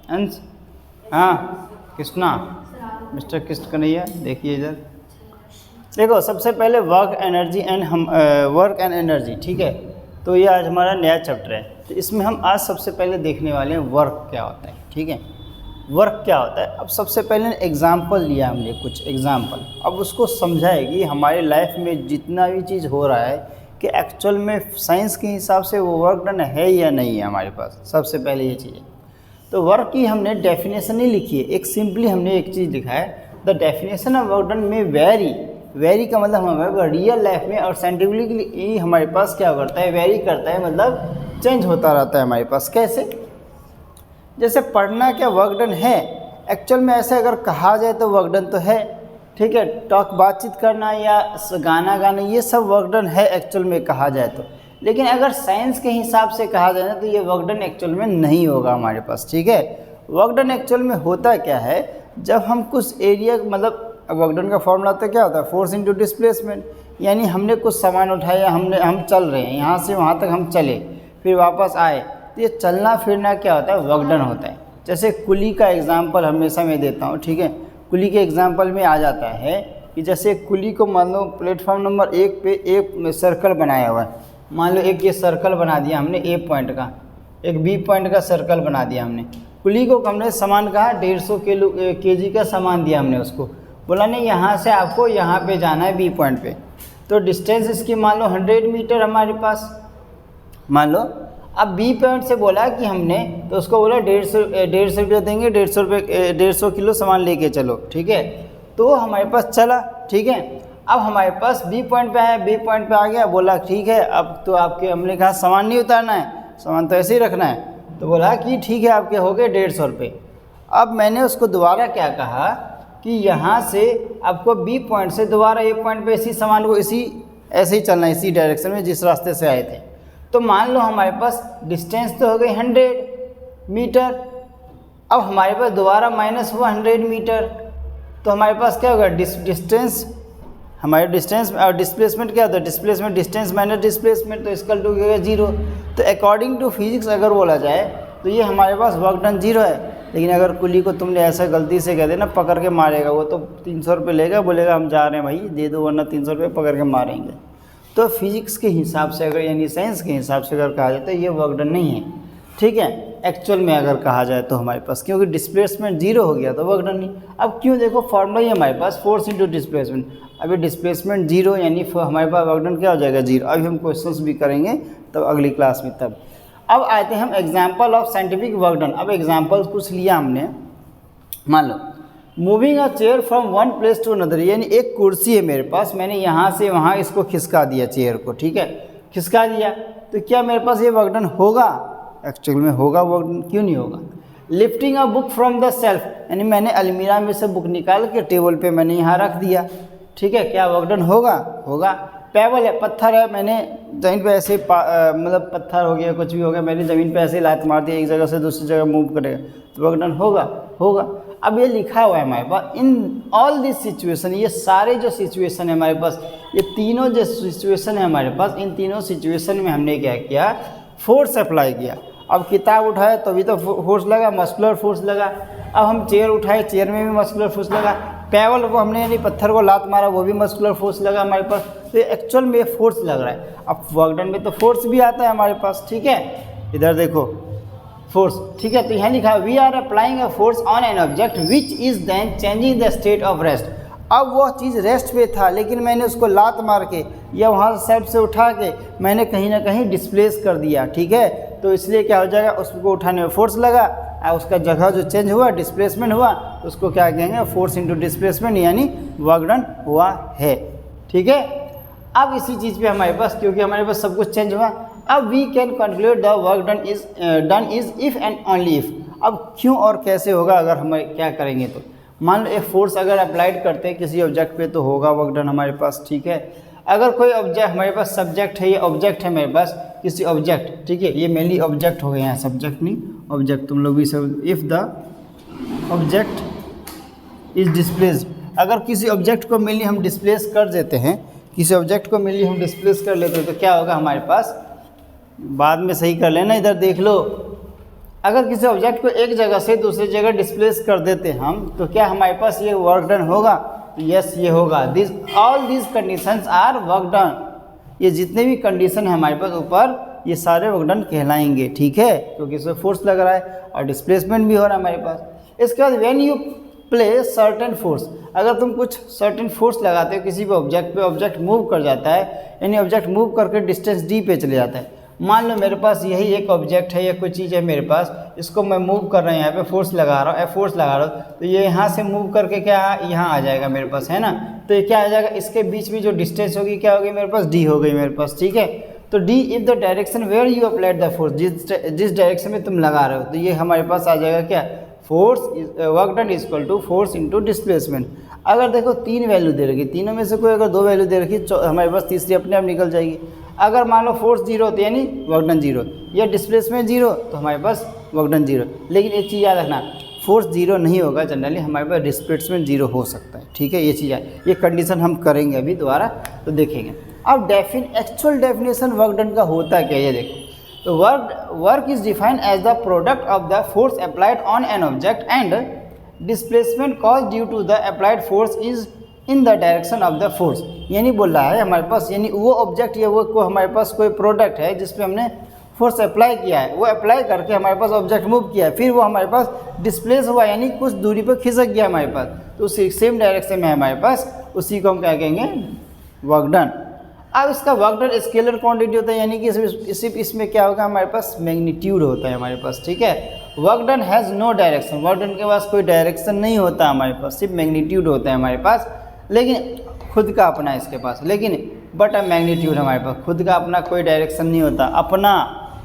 अंश, हाँ कृष्णा, मिस्टर कृष्ण कन्हैया, देखिए इधर। देखो सबसे पहले वर्क एंड एनर्जी, ठीक है। तो ये आज हमारा नया चैप्टर है, तो इसमें हम आज सबसे पहले देखने वाले हैं वर्क क्या होता है, ठीक है। वर्क क्या होता है, अब सबसे पहले एग्जाम्पल लिया हमने, कुछ एग्जाम्पल, अब उसको समझाए कि हमारी लाइफ में जितना भी चीज़ हो रहा है कि एक्चुअल में साइंस के हिसाब से वो वर्क डन है या नहीं है हमारे पास। सबसे पहले ये चीज़ है। तो वर्क की हमने डेफिनेशन ही लिखी है, एक सिंपली हमने एक चीज़ लिखा है, the definition of work done में वेरी का मतलब हमारे रियल लाइफ में और साइंटिफिकली हमारे पास क्या करता है, वेरी करता है, मतलब चेंज होता रहता है हमारे पास। कैसे? जैसे पढ़ना क्या वर्क डन है, एक्चुअल में ऐसे अगर कहा जाए तो वर्क डन तो है, ठीक है। टॉक बातचीत करना या गाना गाना ये सब वर्क डन है एक्चुअल में कहा जाए तो। लेकिन अगर साइंस के हिसाब से कहा जाए ना तो ये वर्क डन एक्चुअल में नहीं होगा हमारे पास, ठीक है। वर्क डन एक्चुअल में होता क्या है, जब हम कुछ एरिया, मतलब वर्क डन का फॉर्मूला तो क्या होता है, फोर्स इनटू डिस्प्लेसमेंट, यानी हमने कुछ सामान उठाया, हम चल रहे हैं, यहाँ से वहाँ तक हम चले फिर वापस आए, तो ये चलना फिरना क्या होता है, वर्क डन होता है। जैसे कुली का एग्जाम्पल हमेशा मैं देता हूँ, ठीक है। कुली के एग्जाम्पल में आ जाता है कि जैसे कुली को मान लो प्लेटफॉर्म नंबर 1 पे एक सर्कल बनाया हुआ है, मान लो एक ये सर्कल बना दिया हमने ए पॉइंट का, एक बी पॉइंट का सर्कल बना दिया हमने। कुली को हमने सामान कहा 150 kg का सामान दिया हमने उसको, बोला नहीं यहाँ से आपको यहाँ पे जाना है बी पॉइंट पे, तो डिस्टेंस इसकी मान लो 100 मीटर हमारे पास, मान लो। अब बी पॉइंट से बोला कि हमने, तो उसको बोला 150 रुपये देंगे, 150 किलो सामान लेके चलो, ठीक है। तो हमारे पास चला, ठीक है। अब हमारे पास बी पॉइंट पे आया, बी पॉइंट पे आ गया, बोला ठीक है अब तो आपके, हमने कहा सामान नहीं उतारना है, सामान तो ऐसे ही रखना है, तो बोला कि ठीक है आपके हो गए 150 रुपये। अब मैंने उसको दोबारा क्या कहा कि यहाँ से आपको बी पॉइंट से दोबारा ए पॉइंट पे इसी सामान को ऐसे ही चलना है, इसी डायरेक्शन में जिस रास्ते से आए थे। तो मान लो हमारे पास डिस्टेंस तो हो गई 100 मीटर, अब हमारे पास दोबारा माइनस हुआ 100 मीटर, तो हमारे पास क्या होगा, डिस्टेंस, हमारे डिस्टेंस और डिस्प्लेसमेंट क्या होता है, डिस्प्लेसमेंट डिस्टेंस माइनस डिस्प्लेसमेंट, तो इसका टू होगा 0। तो अकॉर्डिंग टू फिजिक्स अगर बोला जाए तो ये हमारे पास वर्क डन 0 है। लेकिन अगर कुली को तुमने ऐसा गलती से कह देना, पकड़ के मारेगा वो, तो 300 रुपये लेगा, बोलेगा हम जा रहे हैं भाई दे दो, वरना 300 रुपये पकड़ के मारेंगे। तो फिजिक्स के हिसाब से अगर, यानी साइंस के हिसाब से अगर कहा जाए तो ये वर्क डन नहीं है, ठीक है। एक्चुअल में अगर कहा जाए तो हमारे पास, क्योंकि डिस्प्लेसमेंट 0 हो गया तो वर्क डन नहीं। अब क्यों, देखो फॉर्मूला ही हमारे पास फोर्स इंटू डिस्प्लेसमेंट, अभी डिस्प्लेसमेंट 0 यानी हमारे पास वर्क डन क्या हो जाएगा 0। अभी हम क्वेश्चंस भी करेंगे तब अगली क्लास में। तब अब आते हैं हम example of scientific work done. अब एग्जाम्पल कुछ लिया हमने, मान लो moving a chair from one place to another, यानी एक कुर्सी है मेरे पास, मैंने यहाँ से वहाँ इसको खिसका दिया चेयर को, ठीक है, खिसका दिया, तो क्या मेरे पास ये वर्क डन होगा, एक्चुअल में होगा वर्क डन, क्यों नहीं होगा। Lifting a book from the self, यानी मैंने अलमीरा में से बुक निकाल के टेबल पे मैंने यहाँ रख दिया, ठीक है, क्या वर्क डन होगा, होगा। पेबल है, पत्थर है, मैंने ज़मीन पे ऐसे मतलब पत्थर हो गया, कुछ भी हो गया, मैंने ज़मीन पे ऐसे लात मार दी, एक जगह से दूसरी जगह मूव करेगा तो वर्क डन होगा, होगा। अब ये लिखा हुआ है हमारे पास, इन ऑल दिस सिचुएशन, ये सारे जो सिचुएशन है हमारे पास, ये तीनों जो सिचुएशन है हमारे पास, इन तीनों सिचुएशन में हमने क्या किया, फोर्स अप्लाई किया। अब किताब उठाए तो भी तो फोर्स लगा, मस्कुलर फोर्स लगा। अब हम चेयर उठाए, चेयर में भी मस्कुलर फोर्स लगा। पेबल वो हमने यानी पत्थर को लात मारा, वो भी मस्कुलर फोर्स लगा हमारे पास। तो एक्चुअल में फोर्स लग रहा है। अब वर्क डन में तो फोर्स भी आता है हमारे पास, ठीक है, इधर देखो फोर्स, ठीक है। तो यहाँ लिखा है we are applying a force on an object which is then changing the state of rest. अब वह चीज़ रेस्ट पे था, लेकिन मैंने उसको लात मार के या वहाँ साइड से उठा के मैंने कहीं ना कहीं डिस्प्लेस कर दिया, ठीक है। तो इसलिए क्या हो जाएगा, उसको उठाने में फोर्स लगा, उसका जगह जो चेंज हुआ, डिस्प्लेसमेंट हुआ, उसको क्या कहेंगे, फोर्स इंटू डिस्प्लेसमेंट, यानी वर्क डन हुआ है, ठीक है। अब इसी चीज़ पे हमारे पास, क्योंकि हमारे पास सब कुछ चेंज हुआ, अब we can conclude the work done is if and only if. अब क्यों और कैसे होगा, अगर हम क्या करेंगे तो मान लो एक फोर्स अगर अप्लाइड करते हैं किसी ऑब्जेक्ट पे तो होगा वर्क डन हमारे पास, ठीक है। अगर कोई ऑब्जेक्ट हमारे पास सब्जेक्ट है, ये ऑब्जेक्ट है मेरे पास किसी ऑब्जेक्ट, ठीक है, ये मेनली ऑब्जेक्ट हो गए हैं, सब्जेक्ट नहीं ऑब्जेक्ट, तुम लोग भी सब। If the object is displaced, अगर किसी ऑब्जेक्ट को मेनली हम डिस्प्लेस कर देते हैं, किसी ऑब्जेक्ट को मेनली हम डिस्प्लेस कर लेते हैं तो क्या होगा हमारे पास, बाद में सही कर लेना, इधर देख लो। अगर किसी ऑब्जेक्ट को एक जगह से दूसरी जगह डिस्प्लेस कर देते हम तो क्या हमारे पास ये वर्क डन होगा? यस, ये होगा। This all these conditions are work done. ये जितने भी कंडीशन है हमारे पास ऊपर, ये सारे वर्क डन कहलाएंगे, ठीक है, क्योंकि इसमें फोर्स लग रहा है और डिस्प्लेसमेंट भी हो रहा है हमारे पास। इसके बाद when you play certain force, अगर तुम कुछ सर्टेन फोर्स लगाते हो किसी भी ऑब्जेक्ट पे, ऑब्जेक्ट मूव कर जाता है, यानी ऑब्जेक्ट मूव करके डिस्टेंस डी पे चले जाता है। मान लो मेरे पास यही एक ऑब्जेक्ट है या कोई चीज़ है मेरे पास, इसको मैं मूव कर रहा हूँ, यहाँ पे फोर्स लगा रहा हूँ, फोर्स लगा रहा हूँ, तो ये यहाँ से मूव करके क्या यहाँ आ जाएगा मेरे पास, है ना। तो ये क्या आ जाएगा, इसके बीच में जो डिस्टेंस होगी क्या होगी मेरे पास, डी हो गई मेरे पास, ठीक है। तो D if the direction where you applied the force, जिस डायरेक्शन में तुम लगा रहे हो, तो ये हमारे पास आ जाएगा क्या, force work done is equal to force into displacement. अगर देखो 3 वैल्यू दे रखी, तीनों में से कोई अगर 2 वैल्यू दे रखी, हमारे पास तीसरी अपने आप निकल जाएगी। अगर मान लो फोर्स 0 होती है यानी वर्क डन 0, या डिस्प्लेसमेंट 0, तो हमारे पास वर्क डन 0। लेकिन एक चीज़ याद रखना, फोर्स 0 नहीं होगा जनरली, हमारे पास डिस्प्लेसमेंट 0 हो सकता है, ठीक है। ये चीज़ है, ये कंडीशन हम करेंगे अभी दोबारा तो देखेंगे। अब एक्चुअल डेफिनेशन वर्क डन का होता क्या, ये देखो। तो work is defined as the product of the force applied on an object and displacement cause due to the applied force is in the direction of the force. यानी बोल रहा है हमारे पास, यानी वो ऑब्जेक्ट या वो को हमारे पास कोई प्रोडक्ट है जिसपे हमने फोर्स अप्लाई किया है, वो अप्लाई करके हमारे पास ऑब्जेक्ट मूव किया है, फिर वो हमारे पास डिस्प्लेस हुआ, यानी कुछ दूरी पर खिसक गया हमारे पास, तो उसी सेम डायरेक्शन में हमारे पास, उसी को हम क्या कहेंगे, वर्क डन। अब इसका वर्क डन स्केलर क्वांटिटी होता है, यानी कि सिर्फ इसमें क्या होगा, हमारे पास मैग्नीट्यूड होता है हमारे पास, ठीक है। Work done has no direction, work done के पास कोई डायरेक्शन नहीं होता हमारे पास, सिर्फ मैग्नीट्यूड होता है हमारे पास, लेकिन खुद का अपना इसके पास, लेकिन बट अ मैग्नीट्यूड हमारे पास खुद का अपना कोई डायरेक्शन नहीं होता अपना।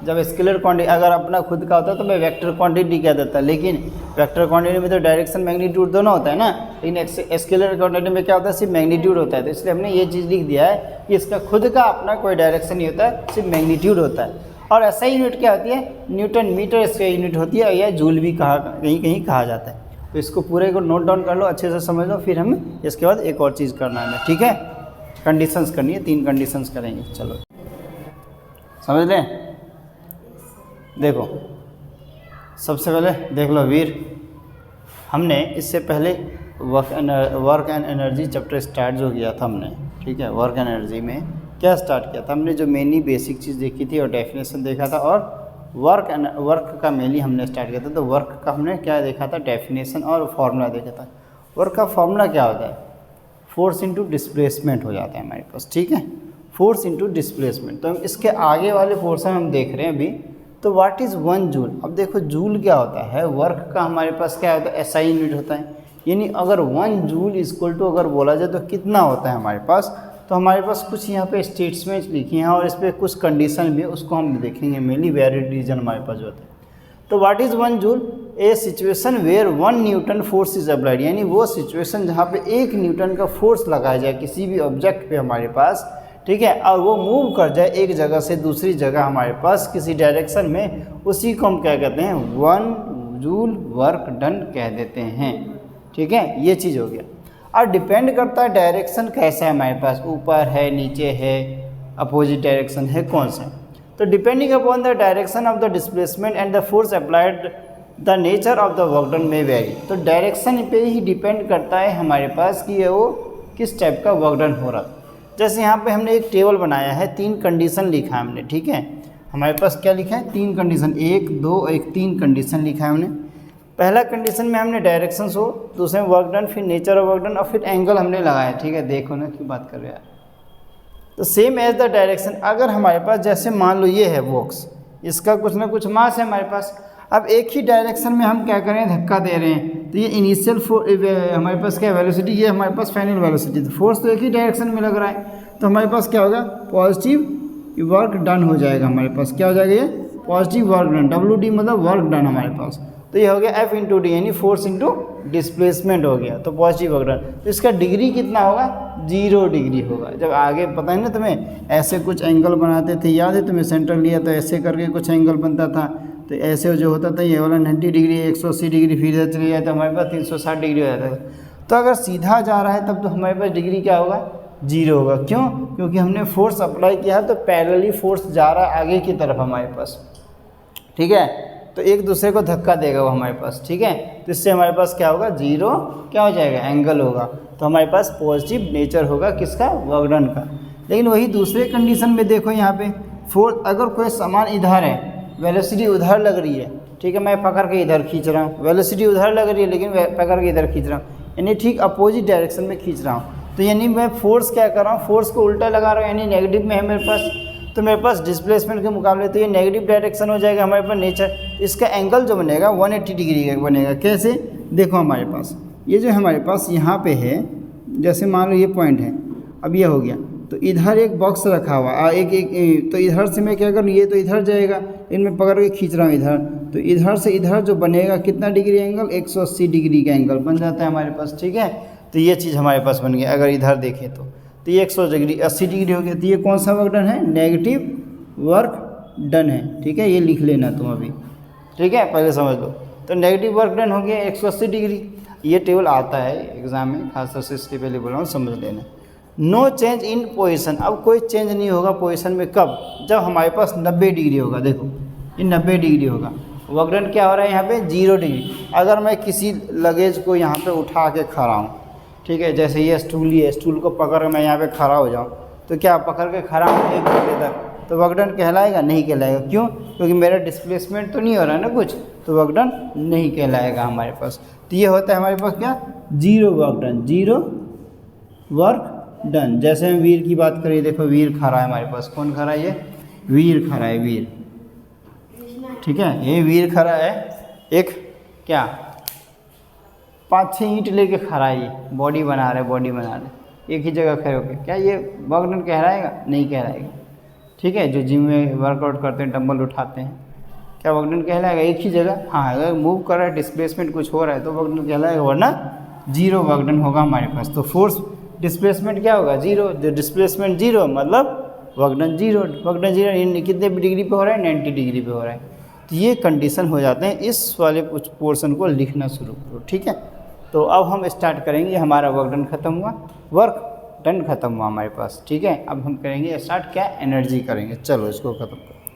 जब स्केलर क्वांटिटी अगर अपना खुद का होता तो मैं वेक्टर क्वांटिटी कह देता, लेकिन वेक्टर क्वांटिटी में तो डायरेक्शन मैग्नीट्यूड दोनों होता है ना, लेकिन स्केलर क्वांटिटी में क्या होता है, सिर्फ मैग्नीट्यूड होता है। तो इसलिए हमने ये चीज़ लिख दिया है कि इसका खुद का अपना कोई डायरेक्शन नहीं होता है, सिर्फ मैग्नीट्यूड होता है। और ऐसा यूनिट क्या होती है, न्यूटन मीटर इसका यूनिट होती है, या जूल भी कहीं कहीं कहा जाता है। तो इसको पूरे को नोट डाउन कर लो, अच्छे से समझ लो, फिर हमें इसके बाद एक और चीज़ करना है, ठीक है। कंडीशंस करनी है, 3 कंडीशंस करेंगे, चलो समझ लें। देखो सबसे पहले देख लो वीर, हमने इससे पहले work and energy chapter start जो किया था हमने, ठीक है। वर्क एंड एनर्जी में क्या स्टार्ट किया था हमने, जो मेनली बेसिक चीज़ देखी थी और डेफिनेशन देखा था, और वर्क का मेनली हमने स्टार्ट किया था। तो वर्क का हमने क्या देखा था, डेफिनेशन और फार्मूला देखा था। वर्क का फार्मूला क्या होता है, फोर्स इंटू डिस्प्लेसमेंट हो जाता है हमारे पास, ठीक है, फोर्स इंटू डिस्प्लेसमेंट। तो हम इसके आगे वाले पोर्शन हम देख रहे हैं अभी। तो व्हाट इज़ 1 जूल, अब देखो जूल क्या होता है, वर्क का हमारे पास क्या होता है, एसआई यूनिट होता है, यानी अगर 1 जूल इक्वल टू अगर बोला जाए तो कितना होता है हमारे पास। तो हमारे पास कुछ यहाँ पे स्टेटमेंट्स लिखी हैं और इस पर कुछ कंडीशन भी है, उसको हम देखेंगे, मेनली वैलिड रीजन हमारे पास जो होता है। तो what is 1 joule, a situation where 1 newton force is applied, यानी वो सिचुएशन जहाँ पे 1 न्यूटन का फोर्स लगाया जाए किसी भी ऑब्जेक्ट पे हमारे पास, ठीक है, और वो मूव कर जाए एक जगह से दूसरी जगह हमारे पास किसी डायरेक्शन में, उसी को हम क्या कहते हैं, 1 जूल वर्क डन कह देते हैं, ठीक है। ये चीज़ हो गया। और डिपेंड करता है डायरेक्शन कैसा है हमारे पास, ऊपर है, नीचे है, अपोजिट डायरेक्शन है, कौन सा। तो depending upon the direction of the displacement and the force applied the nature of the work done में वेरी। तो डायरेक्शन पे ही डिपेंड करता है हमारे पास कि वो किस टाइप का वर्क डन हो रहा है। जैसे यहाँ पे हमने एक टेबल बनाया है, 3 कंडीशन लिखा है हमने, ठीक है। हमारे पास क्या लिखा है, 3 कंडीशन, 1 2 1 3 कंडीशन लिखा है हमने। पहला कंडीशन में हमने डायरेक्शंस हो, दूसरे में वर्क डन, फिर नेचर ऑफ वर्क डन, और फिर एंगल हमने लगाया, ठीक है। देखो ना क्यों बात कर रहे हैं। तो सेम एज द डायरेक्शन, अगर हमारे पास जैसे मान लो ये है बॉक्स, इसका कुछ ना कुछ मास है हमारे पास, अब एक ही डायरेक्शन में हम क्या करें, धक्का दे रहे हैं, तो ये इनिशियल हमारे पास क्या वेलोसिटी, ये हमारे पास फाइनल वेलोसिटी, तो फोर्स तो एक ही डायरेक्शन में लग रहा है, तो हमारे पास क्या होगा, पॉजिटिव वर्क डन हो जाएगा हमारे पास। क्या हो जाएगा, ये पॉजिटिव वर्क डन, WD मतलब वर्क डन हमारे पास। तो ये हो गया F इंटू डी, यानी फोर्स इंटू डिस्प्लेसमेंट हो गया, तो पॉजिटिव वर्क डन। तो इसका डिग्री कितना होगा, 0 डिग्री होगा। जब आगे पता है ना तुम्हें, ऐसे कुछ एंगल बनाते थे, याद है तुम्हें, सेंटर लिया तो ऐसे करके कुछ एंगल बनता था, तो ऐसे जो होता था ये वाला 90 डिग्री 180 डिग्री, फिर इधर चले जाए तो हमारे पास 360 डिग्री हो जाता है। तो अगर सीधा जा रहा है तब तो हमारे पास डिग्री क्या होगा, 0 होगा। क्यों, क्योंकि हमने फोर्स अप्लाई किया है तो पैरेलली फोर्स जा रहा है आगे की तरफ हमारे पास, ठीक है। तो एक दूसरे को धक्का देगा वो हमारे पास, ठीक है। तो इससे हमारे पास क्या होगा, जीरो क्या हो जाएगा, एंगल होगा। तो हमारे पास पॉजिटिव नेचर होगा किसका, वर्क डन का। लेकिन वही दूसरे कंडीशन में देखो यहाँ पे फोर्स, अगर कोई सामान इधर है, वेलोसिटी उधर लग रही है, ठीक है, मैं पकड़ के इधर खींच रहा हूँ, वेलोसिटी उधर लग रही है लेकिन पकड़ के इधर खींच रहा हूँ, यानी ठीक अपोजिट डायरेक्शन में खींच रहा हूँ। तो यानी मैं फोर्स क्या कर रहा हूँ, फोर्स को उल्टा लगा रहा हूँ, यानी नेगेटिव में है मेरे पास। तो मेरे पास डिस्प्लेसमेंट के मुकाबले तो ये नेगेटिव डायरेक्शन हो जाएगा हमारे पास नेचर। इसका एंगल जो बनेगा 180 डिग्री का बनेगा। कैसे, देखो हमारे पास ये जो हमारे पास यहाँ पे है, जैसे मान लो ये पॉइंट है, अब ये हो गया, तो इधर एक बॉक्स रखा हुआ एक तो इधर से मैं क्या करूँ, ये तो इधर जाएगा, इनमें पकड़ के खींच रहा हूँ इधर, तो इधर से इधर जो बनेगा कितना डिग्री एंगल, 180 डिग्री का एंगल बन जाता है हमारे पास, ठीक है। तो ये चीज़ हमारे पास बन गया। अगर इधर देखें तो ये 180 डिग्री हो गया। तो ये कौन सा वर्क डन है, नेगेटिव वर्क डन है, ठीक है। ये लिख लेना तुम अभी, ठीक है, पहले समझ लो। तो नेगेटिव वर्क डन हो गया 180 डिग्री। ये टेबल आता है एग्जाम में, खासतौर से इसलिए पहले बोल रहा हूँ, समझ लेना। नो चेंज इन पोजीशन, अब कोई चेंज नहीं होगा पोजीशन में, कब, जब हमारे पास 90 डिग्री होगा। देखो ये 90 डिग्री होगा, वर्क डन क्या हो रहा है यहाँ पे, 0 डिग्री। अगर मैं किसी लगेज को यहाँ पे उठा के खड़ा हूँ, ठीक है, जैसे ये स्टूल ही है, स्टूल को पकड़ मैं यहाँ पे खड़ा हो जाऊँ, तो क्या पकड़ के खड़ा हूँ 1 घंटे तक, तो वर्क डन कहलाएगा, नहीं कहलाएगा। क्यों, क्योंकि मेरा डिस्प्लेसमेंट तो नहीं हो रहा है ना कुछ, तो वर्क डन नहीं कहलाएगा हमारे पास। तो ये होता है हमारे पास क्या, 0 वर्क डन, 0 वर्क डन। जैसे हम वीर की बात करें, देखो वीर खड़ा है हमारे पास, कौन खड़ा है, ये वीर खड़ा है, वीर, ठीक है, ये वीर खड़ा है, एक क्या 5-6 ईंट लेके खड़ा है, ये बॉडी बना रहे, एक ही जगह खड़े होकर, क्या ये वर्क डन कहलाएगा, नहीं कहलाएगा, ठीक है। जो जिम में वर्कआउट करते हैं, डंबल उठाते हैं, क्या वर्क डन कहलाएगा, एक ही जगह। हाँ, अगर मूव कर रहा है, डिस्प्लेसमेंट कुछ हो रहा है, तो वर्क डन कहलाएगा, वरना 0 वर्क डन होगा हमारे पास। तो फोर्स डिस्प्लेसमेंट क्या होगा, 0, जो डिस्प्लेसमेंट 0 मतलब वर्क डन 0, वर्क डन 0 कितने डिग्री पे हो रहा है, 90 डिग्री पे हो रहा है। तो ये कंडीशन हो जाते हैं। इस वाले कुछ पोर्शन को लिखना शुरू करो, ठीक है। तो अब हम स्टार्ट करेंगे, हमारा वर्क डन खत्म हुआ, वर्क डन खत्म हुआ हमारे पास, ठीक है। अब हम करेंगे स्टार्ट, क्या एनर्जी करेंगे, चलो इसको खत्म करो।